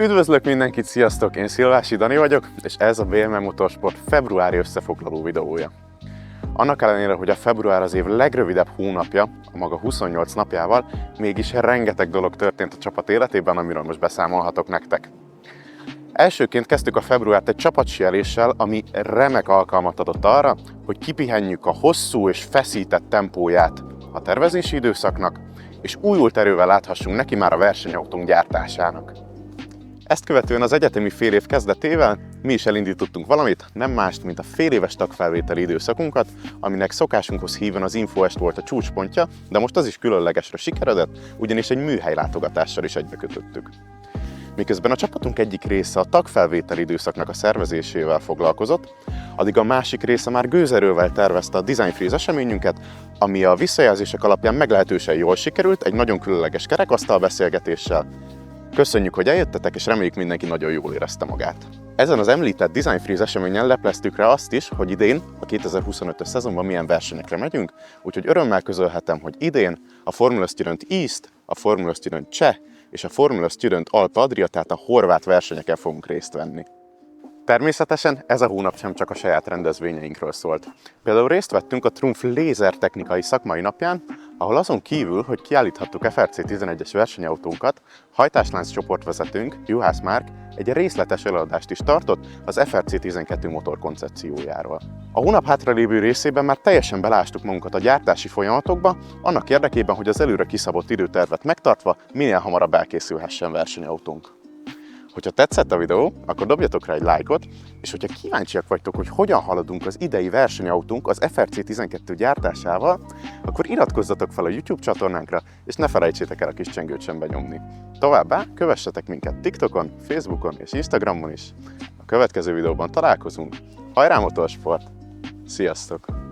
Üdvözlök mindenkit, sziasztok! Én Szilvási Dani vagyok, és ez a BMW Motorsport februári összefoglaló videója. Annak ellenére, hogy a február az év legrövidebb hónapja, a maga 28 napjával, mégis rengeteg dolog történt a csapat életében, amiről most beszámolhatok nektek. Elsőként kezdtük a februárt egy csapatsieléssel, ami remek alkalmat adott arra, hogy kipihenjük a hosszú és feszített tempóját a tervezési időszaknak, és újult erővel láthassunk neki már a versenyautónk gyártásának. Ezt követően az egyetemi fél év kezdetével mi is elindítottunk valamit, nem mást, mint a féléves tagfelvételi időszakunkat, aminek szokásunkhoz híven az InfoEst volt a csúcspontja, de most az is különlegesre sikeredett, ugyanis egy műhelylátogatással is egybekötöttük. Miközben a csapatunk egyik része a tagfelvételi időszaknak a szervezésével foglalkozott, addig a másik része már gőzerővel tervezte a Design Freeze eseményünket, ami a visszajelzések alapján meglehetősen jól sikerült, egy nagyon különleges kerekasztal beszélgetéssel. Köszönjük, hogy eljöttetek, és reméljük mindenki nagyon jól érezte magát. Ezen az említett Design Freeze eseményen lepleztük rá azt is, hogy idén, a 2025-ös szezonban milyen versenyekre megyünk, úgyhogy örömmel közölhetem, hogy idén a Formula Student East, a Formula Student Cseh és a Formula Student Alpe Adria, tehát a horvát versenyeken fogunk részt venni. Természetesen ez a hónap sem csak a saját rendezvényeinkről szólt. Például részt vettünk a Trumf Lézer technikai szakmai napján, ahol azon kívül, hogy kiállíthattuk FRC 11-es versenyautónkat, hajtáslánc csoportvezetőnk, Juhász Márk egy részletes előadást is tartott az FRC 12 motor koncepciójáról. A hónap hátralévő részében már teljesen belástuk magunkat a gyártási folyamatokba, annak érdekében, hogy az előre kiszabott időtervet megtartva minél hamarabb elkészülhessen versenyautónk. Hogyha tetszett a videó, akkor dobjatok rá egy lájkot, és hogyha kíváncsiak vagytok, hogy hogyan haladunk az idei versenyautónk az FRC 12 gyártásával, akkor iratkozzatok fel a YouTube csatornánkra, és ne felejtsétek el a kis csengőt sem benyomni. Továbbá kövessetek minket TikTokon, Facebookon és Instagramon is. A következő videóban találkozunk. Hajrá Motorsport! Sziasztok!